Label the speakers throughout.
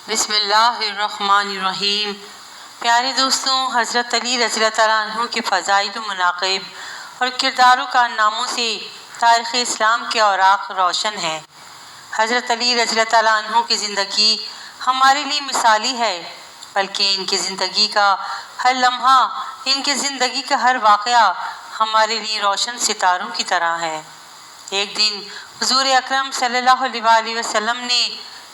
Speaker 1: بسم اللہ الرحمن الرحیم۔ پیارے دوستوں، حضرت علی رضی اللہ تعالیٰ عنہ کے فضائل و مناقب اور کردار و کارناموں سے تاریخ اسلام کے اوراق روشن ہیں۔ حضرت علی رضی اللہ تعالیٰ عنہ کی زندگی ہمارے لیے مثالی ہے، بلکہ ان کی زندگی کا ہر لمحہ، ان کی زندگی کا ہر واقعہ ہمارے لیے روشن ستاروں کی طرح ہے۔ ایک دن حضور اکرم صلی اللہ علیہ وآلہ وسلم نے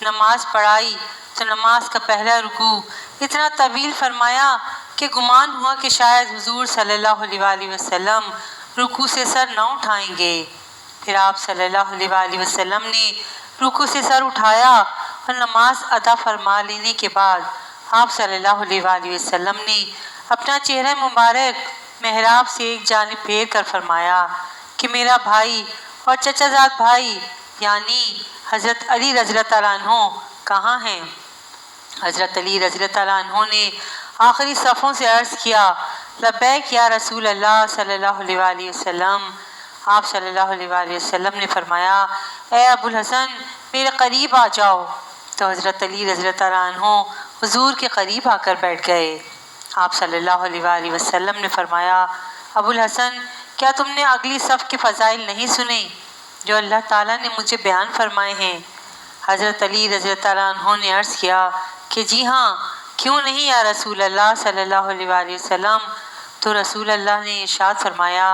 Speaker 1: نماز پڑھائی تو نماز کا پہلا رکوع اتنا طویل فرمایا کہ گمان ہوا کہ شاید حضور صلی اللہ علیہ وآلہ وسلم رکوع سے سر نہ اٹھائیں گے۔ پھر آپ صلی اللہ علیہ وآلہ وسلم نے رکوع سے سر اٹھایا اور نماز ادا فرما لینے کے بعد آپ صلی اللہ علیہ وآلہ وسلم نے اپنا چہرہ مبارک محراب سے ایک جانب پھیر کر فرمایا کہ میرا بھائی اور چچا زاد بھائی یعنی حضرت علی رضی اللہ تعالیٰ عنہ کہاں ہیں؟ حضرت علی رضی اللہ تعالیٰ عنہ نے آخری صفوں سے عرض کیا، لبیک یا رسول اللہ صلی اللہ علیہ وآلہ وسلم۔ آپ صلی اللہ علیہ وآلہ وسلم نے فرمایا، اے ابو الحسن میرے قریب آ جاؤ۔ تو حضرت علی رضی اللہ تعالیٰ عنہ حضور کے قریب آ کر بیٹھ گئے۔ آپ صلی اللہ علیہ وآلہ وسلم نے فرمایا، ابو الحسن کیا تم نے اگلی صف کے فضائل نہیں سنے جو اللہ تعالیٰ نے مجھے بیان فرمائے ہیں؟ حضرت علی رضی اللہ تعالیٰ عنہ نے عرض کیا کہ جی ہاں، کیوں نہیں یا رسول اللہ صلی اللہ علیہ وآلہ وسلم۔ تو رسول اللہ نے ارشاد فرمایا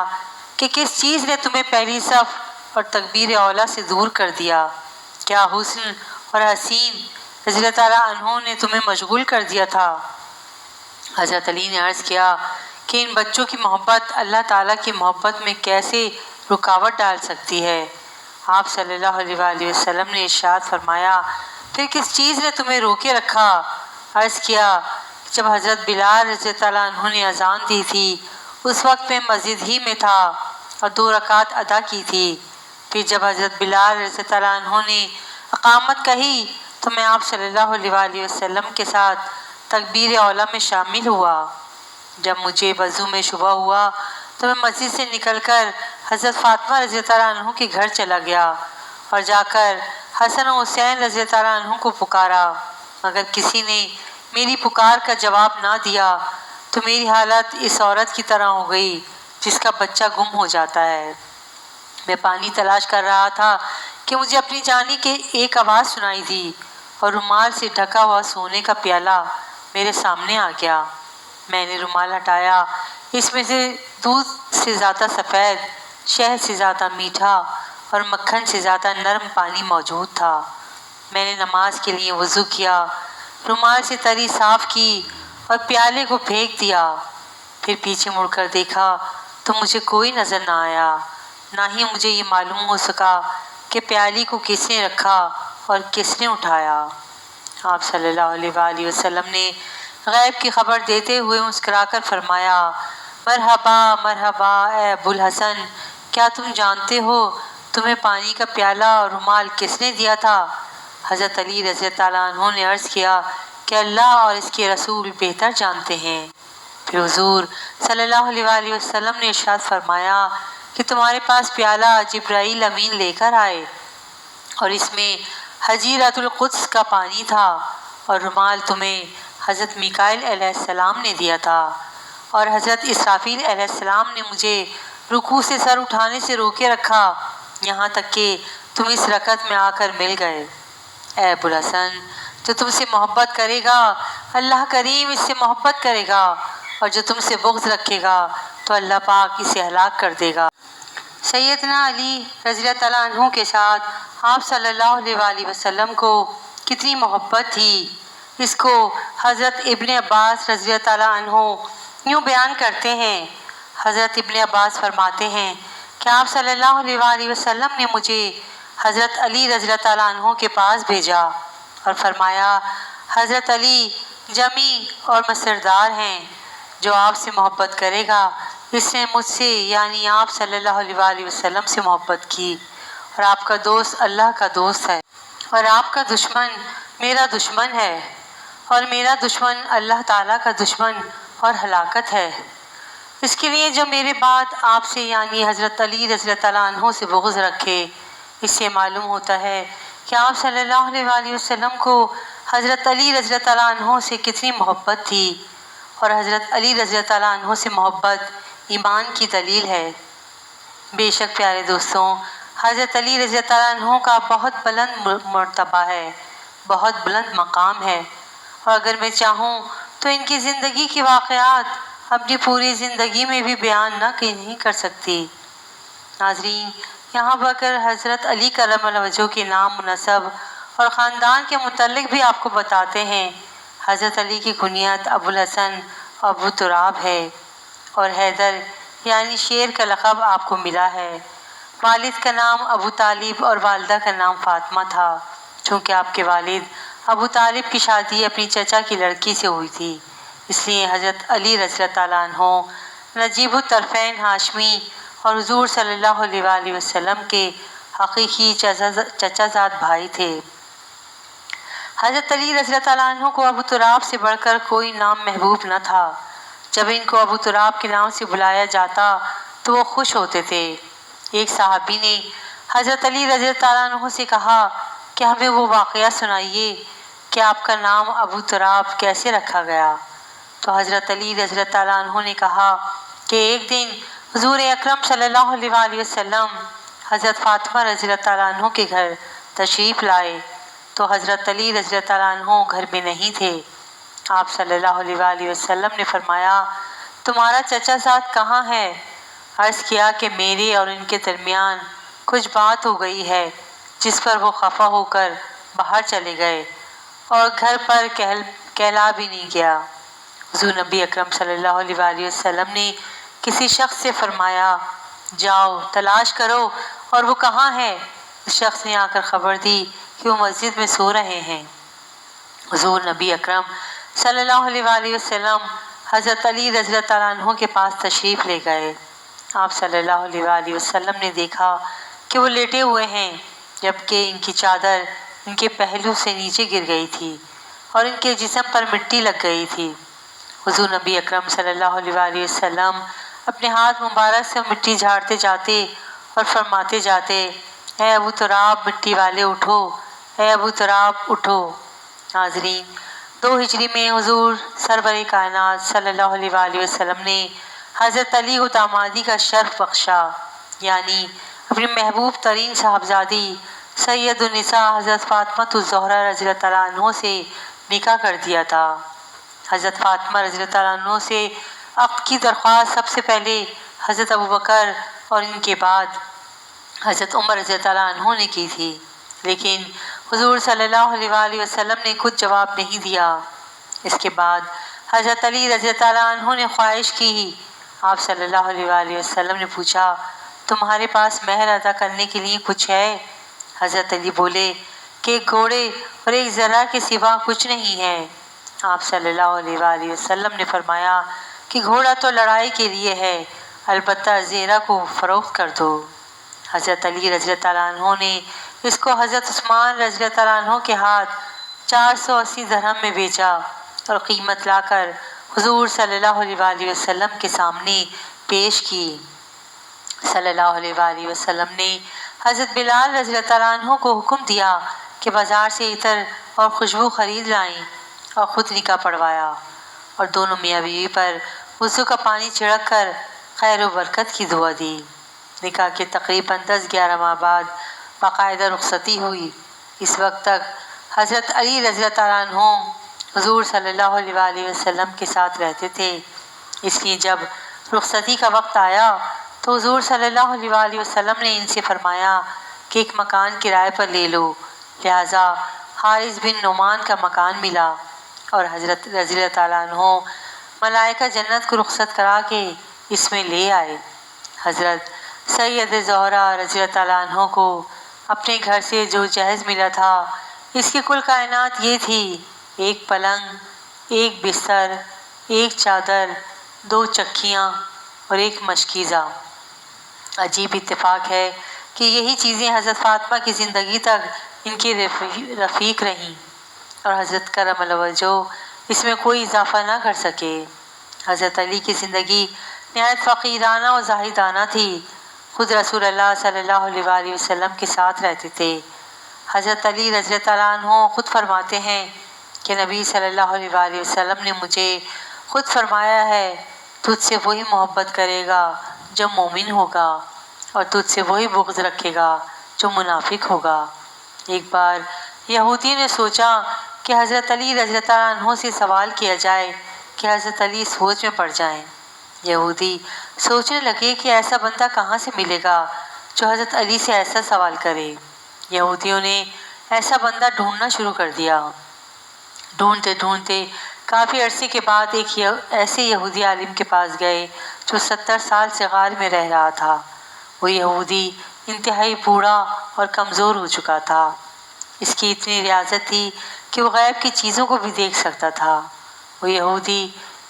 Speaker 1: کہ کس چیز نے تمہیں پہلی صف اور تکبیر اولیٰ سے دور کر دیا؟ کیا حسن اور حسین رضی اللہ تعالیٰ عنہ نے تمہیں مشغول کر دیا تھا؟ حضرت علی نے عرض کیا کہ ان بچوں کی محبت اللہ تعالیٰ کی محبت میں کیسے رکاوٹ ڈال سکتی ہے؟ آپ صلی اللہ علیہ وآلہ وسلم نے ارشاد فرمایا، پھر کس چیز نے تمہیں روکے رکھا؟ عرض کیا، جب حضرت بلال رضی اللہ عنہ نے اذان دی تھی اس وقت میں مسجد ہی میں تھا اور 2 رکعت ادا کی تھی۔ پھر جب حضرت بلال رضی اللہ عنہ نے اقامت کہی تو میں آپ صلی اللہ علیہ وآلہ وسلم کے ساتھ تکبیر اولیٰ میں شامل ہوا۔ جب مجھے وضو میں شبہ ہوا تو میں مسجد سے نکل کر حضرت فاطمہ رضی اللہ عنہ کے گھر چلا گیا اور جا کر حسن و حسین رضی اللہ عنہ کو پکارا، مگر کسی نے میری پکار کا جواب نہ دیا تو میری حالت اس عورت کی طرح ہو گئی جس کا بچہ گم ہو جاتا ہے۔ میں پانی تلاش کر رہا تھا کہ مجھے اپنی جانی کی ایک آواز سنائی دی اور رومال سے ڈھکا ہوا سونے کا پیالہ میرے سامنے آ گیا۔ میں نے رومال ہٹایا، اس میں سے دودھ سے زیادہ سفید، شہد سے زیادہ میٹھا اور مکھن سے زیادہ نرم پانی موجود تھا۔ میں نے نماز کے لیے وضو کیا، رومال سے تری صاف کی اور پیالے کو پھینک دیا۔ پھر پیچھے مڑ کر دیکھا تو مجھے کوئی نظر نہ آیا، نہ ہی مجھے یہ معلوم ہو سکا کہ پیالی کو کس نے رکھا اور کس نے اٹھایا۔ آپ صلی اللہ علیہ وآلہ وسلم نے غیب کی خبر دیتے ہوئے مسکرا کر فرمایا، مرحبا مرحبا اے ابو الحسن، کیا تم جانتے ہو تمہیں پانی کا پیالہ اور رومال کس نے دیا تھا؟ حضرت علی رضی اللہ عنہ نے عرض کیا کہ اللہ اور اس کے رسول بہتر جانتے ہیں۔ پھر حضور صلی اللہ علیہ وآلہ وسلم نے ارشاد فرمایا کہ تمہارے پاس پیالہ جبرائیل امین لے کر آئے اور اس میں حجیرۃ القدس کا پانی تھا، اور رومال تمہیں حضرت میکائیل علیہ السلام نے دیا تھا، اور حضرت اسرافیل علیہ السلام نے مجھے رکوع سے سر اٹھانے سے روکے رکھا یہاں تک کہ تم اس رکعت میں آ کر مل گئے۔ اے ابو الحسن، جو تم سے محبت کرے گا اللہ کریم اس سے محبت کرے گا، اور جو تم سے بغض رکھے گا تو اللہ پاک اسے ہلاک کر دے گا۔ سیدنا علی رضی اللہ تعالیٰ عنہ کے ساتھ آپ صلی اللہ علیہ وآلہ وسلم کو کتنی محبت تھی، اس کو حضرت ابن عباس رضی اللہ تعالیٰ عنہ یوں بیان کرتے ہیں۔ حضرت ابن عباس فرماتے ہیں کہ آپ صلی اللہ علیہ وآلہ وسلم نے مجھے حضرت علی رضی اللہ تعالیٰ عنہ کے پاس بھیجا اور فرمایا، حضرت علی جمی اور مصردار ہیں، جو آپ سے محبت کرے گا اس نے مجھ سے یعنی آپ صلی اللہ علیہ وآلہ وسلم سے محبت کی، اور آپ کا دوست اللہ کا دوست ہے، اور آپ کا دشمن میرا دشمن ہے، اور میرا دشمن اللہ تعالیٰ کا دشمن اور ہلاکت ہے۔ اس کے لیے جو میرے بعد آپ سے یعنی حضرت علی رضی اللہ عنہ سے بغض رکھے، اس سے معلوم ہوتا ہے کہ آپ صلی اللہ علیہ وآلہ وسلم کو حضرت علی رضی اللہ تعالیٰ عنہ سے کتنی محبت تھی، اور حضرت علی رضی اللہ تعالیٰ عنہ سے محبت ایمان کی دلیل ہے۔ بے شک پیارے دوستوں، حضرت علی رضی اللہ تعالیٰ عنہ کا بہت بلند مرتبہ ہے، بہت بلند مقام ہے، اور اگر میں چاہوں تو ان کی زندگی کے واقعات اپنی پوری زندگی میں بھی بیان نہیں کر سکتی۔ ناظرین، یہاں پر اگر حضرت علی کرم اللہ وجہہ کے نام، منصب اور خاندان کے متعلق بھی آپ کو بتاتے ہیں۔ حضرت علی کی کنیت ابو الحسن اور ابو تراب ہے، اور حیدر یعنی شیر کا لقب آپ کو ملا ہے۔ والد کا نام ابو طالب اور والدہ کا نام فاطمہ تھا، چونکہ آپ کے والد ابو طالب کی شادی اپنی چچا کی لڑکی سے ہوئی تھی، اس لیے حضرت علی رضی اللہ تعالیٰ عنہ نجیب الطرفین ہاشمی اور حضور صلی اللہ علیہ وآلہ وسلم کے حقیقی چچا زاد بھائی تھے۔ حضرت علی رضی اللہ تعالیٰ عنہ کو ابو تراب سے بڑھ کر کوئی نام محبوب نہ تھا۔ جب ان کو ابو تراب کے نام سے بلایا جاتا تو وہ خوش ہوتے تھے۔ ایک صحابی نے حضرت علی رضی اللہ تعالیٰ عنہ سے کہا کہ ہمیں وہ واقعہ سنائیے کہ آپ کا نام ابو تراب کیسے رکھا گیا؟ تو حضرت علی رضی اللہ تعالیٰ عنہ نے کہا کہ ایک دن حضور اکرم صلی اللہ علیہ وآلہ وسلم حضرت فاطمہ رضی اللہ تعالیٰ عنہ کے گھر تشریف لائے تو حضرت علی رضی اللہ تعالیٰ عنہ گھر میں نہیں تھے۔ آپ صلی اللہ علیہ وآلہ وسلم نے فرمایا، تمہارا چچا زاد کہاں ہے؟ عرض کیا کہ میرے اور ان کے درمیان کچھ بات ہو گئی ہے، جس پر وہ خفا ہو کر باہر چلے گئے اور گھر پر کہلا بھی نہیں گیا۔ حضور نبی اکرم صلی اللہ علیہ وآلہ وسلم نے کسی شخص سے فرمایا، جاؤ تلاش کرو اور وہ کہاں ہے؟ اس شخص نے آ کر خبر دی کہ وہ مسجد میں سو رہے ہیں۔ حضور نبی اکرم صلی اللہ علیہ وآلہ وسلم حضرت علی رضی اللہ تعالیٰ عنہ کے پاس تشریف لے گئے۔ آپ صلی اللہ علیہ وآلہ وسلم نے دیکھا کہ وہ لیٹے ہوئے ہیں، جبکہ ان کی چادر ان کے پہلو سے نیچے گر گئی تھی اور ان کے جسم پر مٹی لگ گئی تھی۔ حضور نبی اکرم صلی اللہ علیہ وآلہ وسلم اپنے ہاتھ مبارک سے مٹی جھاڑتے جاتے اور فرماتے جاتے، اے ابو تراب مٹی والے اٹھو، اے ابو تراب اٹھو۔ ناظرین، 2 ہجری میں حضور سرور کائنات صلی اللہ علیہ وآلہ وسلم نے حضرت علی کو دامادی کا شرف بخشا، یعنی اپنی محبوب ترین صاحبزادی سید النساء حضرت فاطمہ الزہرا رضی اللہ تعالیٰ عنہ سے نکاح کر دیا تھا۔ حضرت فاطمہ رضی اللہ تعالیٰ عنہ سے عقد کی درخواست سب سے پہلے حضرت ابوبکر اور ان کے بعد حضرت عمر رضی اللہ تعالیٰ عنہ نے کی تھی، لیکن حضور صلی اللہ علیہ وآلہ وسلم نے خود جواب نہیں دیا۔ اس کے بعد حضرت علی رضی اللہ تعالیٰ عنہ نے خواہش کی۔ آپ صلی اللہ علیہ وآلہ وسلم نے پوچھا، تمہارے پاس مہر ادا کرنے کے لیے کچھ ہے؟ حضرت علی بولے کہ ایک گھوڑے اور ایک ذرہ کے سوا کچھ نہیں ہے۔ آپ صلی اللہ علیہ وآلہ وسلم نے فرمایا کہ گھوڑا تو لڑائی کے لیے ہے، البتہ زیرہ کو فروخت کر دو۔ حضرت علی رضی اللہ تعالیٰ عنہ نے اس کو حضرت عثمان رضی اللہ تعالیٰ عنہ کے ہاتھ 480 درہم میں بیچا اور قیمت لا کر حضور صلی اللہ علیہ وآلہ وسلم کے سامنے پیش کی۔ صلی اللہ علیہ وآلہ وسلم نے حضرت بلال رضی اللہ تعالیٰ عنہ کو حکم دیا کہ بازار سے عطر اور خوشبو خرید لائیں اور خود نکاح پڑھوایا، اور دونوں میاں بیوی پر وضو کا پانی چھڑک کر خیر و برکت کی دعا دی۔ نکاح کے تقریباً 10-11 ماہ بعد باقاعدہ رخصتی ہوئی۔ اس وقت تک حضرت علی رضی اللہ تعالیٰ عنہ حضور صلی اللہ علیہ وآلہ وسلم کے ساتھ رہتے تھے، اس لیے جب رخصتی کا وقت آیا تو حضور صلی اللہ علیہ وآلہ وسلم نے ان سے فرمایا کہ ایک مکان کرائے پر لے لو، لہٰذا حارث بن نعمان کا مکان ملا، اور حضرت رضی اللہ تعالیٰ عنہ ملائکہ جنت کو رخصت کرا کے اس میں لے آئے۔ حضرت سید زہرا رضی اللہ تعالیٰ عنہ کو اپنے گھر سے جو جہیز ملا تھا، اس کی کل کائنات یہ تھی: ایک پلنگ، ایک بستر، ایک چادر، 2 چکیاں اور ایک مشکیزہ۔ عجیب اتفاق ہے کہ یہی چیزیں حضرت فاطمہ کی زندگی تک ان کی رفیق رہیں، اور حضرت کرم اللہ وجہہ اس میں کوئی اضافہ نہ کر سکے۔ حضرت علی کی زندگی نہایت فقیرانہ اور زاہدانہ تھی، خود رسول اللہ صلی اللہ علیہ وآلہ وسلم کے ساتھ رہتے تھے۔ حضرت علی رضی اللہ تعالیٰ عنہ خود فرماتے ہیں کہ نبی صلی اللہ علیہ وآلہ وسلم نے مجھے خود فرمایا ہے تجھ سے وہی محبت کرے گا جو مومن ہوگا اور تجھ سے وہی بغض رکھے گا جو منافق ہوگا۔ ایک بار یہودی نے سوچا کہ حضرت علی رضی اللہ عنہ سے سوال کیا جائے کہ حضرت علی سوچ میں پڑ جائیں۔ یہودی سوچنے لگے کہ ایسا بندہ کہاں سے ملے گا جو حضرت علی سے ایسا سوال کرے۔ یہودیوں نے ایسا بندہ ڈھونڈنا شروع کر دیا۔ ڈھونڈتے ڈھونڈتے کافی عرصے کے بعد ایک ایسے یہودی عالم کے پاس گئے جو 70 سال سے غار میں رہ رہا تھا۔ وہ یہودی انتہائی بوڑھا اور کمزور ہو چکا تھا۔ اس کی اتنی ریاضت تھی کہ وہ غیب کی چیزوں کو بھی دیکھ سکتا تھا۔ وہ یہودی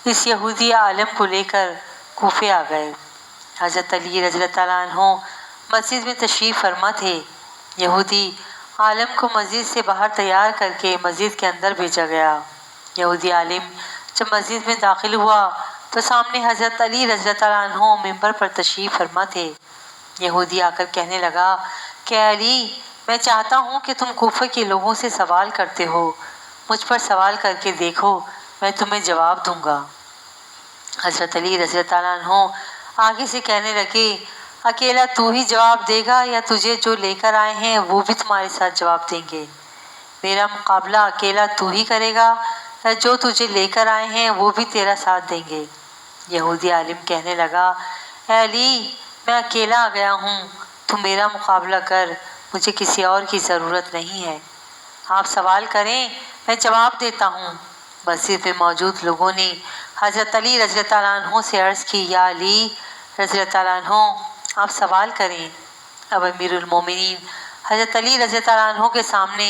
Speaker 1: اس یہودی عالم کو لے کر کوفے آ گئے۔ حضرت علی رضی اللہ عنہ مسجد میں تشریف فرما تھے۔ یہودی عالم کو مسجد سے باہر تیار کر کے مسجد کے اندر بھیجا گیا۔ یہودی عالم جب مسجد میں داخل ہوا تو سامنے حضرت علی رضی اللہ عنہ ممبر پر تشریف فرما تھے۔ یہودی آ کر کہنے لگا کہ اے علی، میں چاہتا ہوں کہ تم کوفہ کے لوگوں سے سوال کرتے ہو، مجھ پر سوال کر کے دیکھو، میں تمہیں جواب دوں گا۔ حضرت علی رضی اللہ عنہ آگے سے کہنے لگے اکیلا تو ہی جواب دے گا یا تجھے جو لے کر آئے ہیں وہ بھی تمہارے ساتھ جواب دیں گے؟ میرا مقابلہ اکیلا تو ہی کرے گا یا جو تجھے لے کر آئے ہیں وہ بھی تیرا ساتھ دیں گے؟ یہودی عالم کہنے لگا اے علی، میں اکیلا آ گیا ہوں، تو میرا مقابلہ کر، مجھے کسی اور کی ضرورت نہیں ہے۔ آپ سوال کریں، میں جواب دیتا ہوں۔ مسجد میں موجود لوگوں نے حضرت علی رضی اللہ عنہ سے عرض کی یا علی رضی اللہ عنہ، آپ سوال کریں۔ اب امیر المومنین حضرت علی رضی اللہ عنہ کے سامنے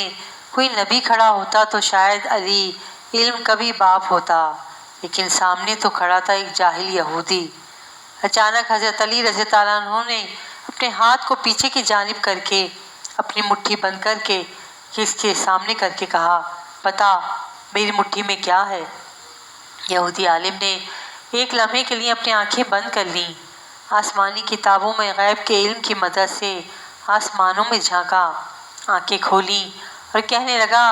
Speaker 1: کوئی نبی کھڑا ہوتا تو شاید علی علم کا بھی باپ ہوتا، لیکن سامنے تو کھڑا تھا ایک جاہل یہودی۔ اچانک حضرت علی رضی اللہ عنہ نے اپنے ہاتھ کو پیچھے کی جانب کر کے اپنی مٹھی بند کر کے اس کے سامنے کر کے کہا بتا میری مٹھی میں کیا ہے؟ یہودی عالم نے ایک لمحے کے لیے اپنی آنکھیں بند کر لیں، آسمانی کتابوں میں غیب کے علم کی مدد سے آسمانوں میں جھانکا، آنکھیں کھولیں اور کہنے لگا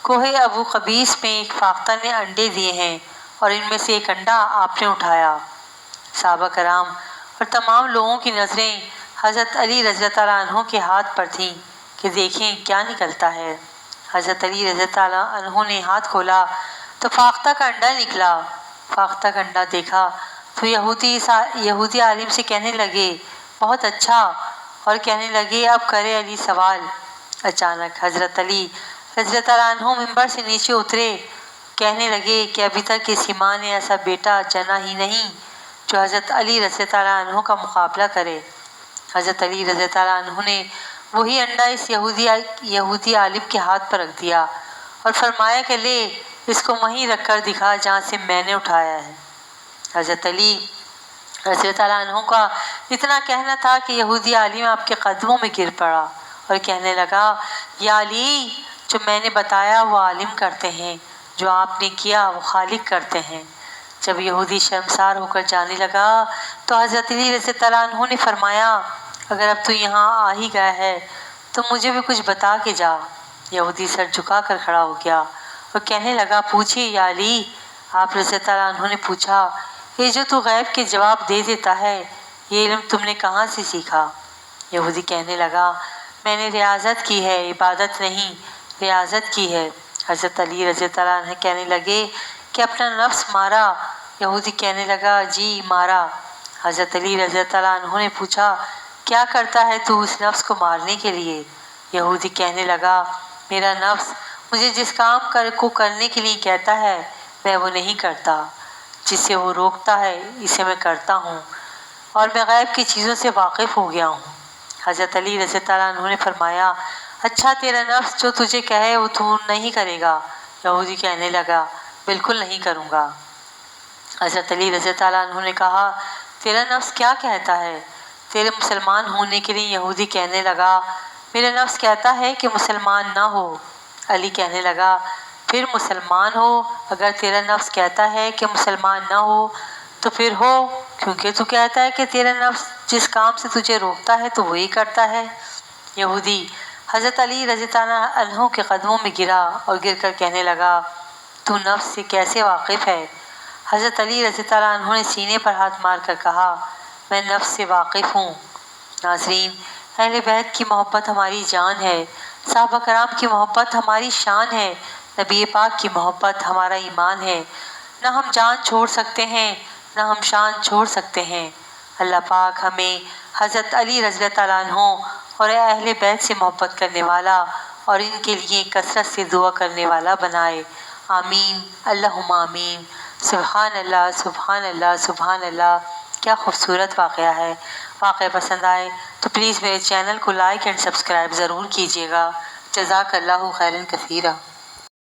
Speaker 1: کوہ ابو قبیس میں ایک فاختہ نے انڈے دیے ہیں اور ان میں سے ایک انڈا آپ نے اٹھایا۔ صحابہ کرام اور تمام لوگوں کی نظریں حضرت علی رضی اللہ عنہ کے ہاتھ پر تھیں کہ دیکھیں کیا نکلتا ہے۔ حضرت علی رضی اللہ عنہ نے ہاتھ کھولا تو فاختہ کا انڈا نکلا۔ فاختہ کا انڈا دیکھا تو یہودی عالم سے کہنے لگے بہت اچھا، اور کہنے لگے اب کرے علی سوال۔ اچانک حضرت علی رضی اللہ عنہ ممبر سے نیچے اترے، کہنے لگے کہ ابھی تک کسی ماں نے ایسا بیٹا جنا ہی نہیں جو حضرت علی رضی اللہ عنہ کا مقابلہ کرے۔ حضرت علی رضی اللہ عنہ نے وہی انڈا اس یہودی عالم کے ہاتھ پر رکھ دیا اور فرمایا کہ لے اس کو وہیں رکھ کر دکھا جہاں سے میں نے اٹھایا ہے۔ حضرت علی رضی اللہ عنہ کا اتنا کہنا تھا کہ یہودی عالم آپ کے قدموں میں گر پڑا اور کہنے لگا یا علی، جو میں نے بتایا وہ عالم کرتے ہیں، جو آپ نے کیا وہ خالق کرتے ہیں۔ جب یہودی شرمسار ہو کر جانے لگا تو حضرت علی رضی اللہ عنہ نے فرمایا اگر اب تو یہاں آ ہی گیا ہے تو مجھے بھی کچھ بتا کے جا۔ یہودی سر جھکا کر کھڑا ہو گیا اور کہنے لگا پوچھیے یا علی۔ آپ رضی اللہ عنہ نے پوچھا یہ جو تو غیب کے جواب دے دیتا ہے یہ علم تم نے کہاں سے سیکھا؟ یہودی کہنے لگا میں نے ریاضت کی ہے، عبادت نہیں، ریاضت کی ہے۔ حضرت علی رضی اللہ عنہ کہنے لگے کہ اپنا نفس مارا؟ یہودی کہنے لگا جی مارا۔ حضرت علی رضی اللہ عنہ نے پوچھا کیا کرتا ہے تو اس نفس کو مارنے کے لیے؟ یہودی کہنے لگا میرا نفس مجھے جس کام کو کرنے کے لیے کہتا ہے میں وہ نہیں کرتا، جسے وہ روکتا ہے اسے میں کرتا ہوں، اور میں غیب کی چیزوں سے واقف ہو گیا ہوں۔ حضرت علی رضی اللہ عنہ نے فرمایا اچھا تیرا نفس جو تجھے کہے وہ تو نہیں کرے گا؟ یہودی کہنے لگا بالکل نہیں کروں گا۔ حضرت علی رضی اللہ عنہ نے کہا تیرا نفس کیا کہتا ہے؟ تیرے مسلمان ہونے کے لیے یہودی کہنے لگا میرا نفس کہتا ہے کہ مسلمان نہ ہو۔ علی کہنے لگا پھر مسلمان ہو، اگر تیرا نفس کہتا ہے کہ مسلمان نہ ہو تو پھر ہو، کیونکہ تو کہتا ہے کہ تیرا نفس جس کام سے تجھے روکتا ہے تو وہی کرتا ہے۔ یہودی حضرت علی رضی اللہ عنہ کے قدموں میں گرا اور گر کر کہنے لگا تو نفس سے کیسے واقف ہے؟ حضرت علی رضی اللہ عنہ نے سینے پر ہاتھ مار کر کہا، میں نفس سے واقف ہوں۔ ناظرین، اہل بیت کی محبت ہماری جان ہے، صحابہ کرام کی محبت ہماری شان ہے، نبی پاک کی محبت ہمارا ایمان ہے۔ نہ ہم جان چھوڑ سکتے ہیں، نہ ہم شان چھوڑ سکتے ہیں۔ اللہ پاک ہمیں حضرت علی رضی اللہ عنہ اور اہل بیت سے محبت کرنے والا اور ان کے لیے کثرت سے دعا کرنے والا بنائے۔ آمین، اللہم آمین۔ سبحان اللہ، سبحان اللہ، سبحان اللہ۔ کیا خوبصورت واقعہ ہے۔ واقعہ پسند آئے تو پلیز میرے چینل کو لائک اینڈ سبسکرائب ضرور کیجیے گا۔ جزاک اللہ خیرا کثیرا۔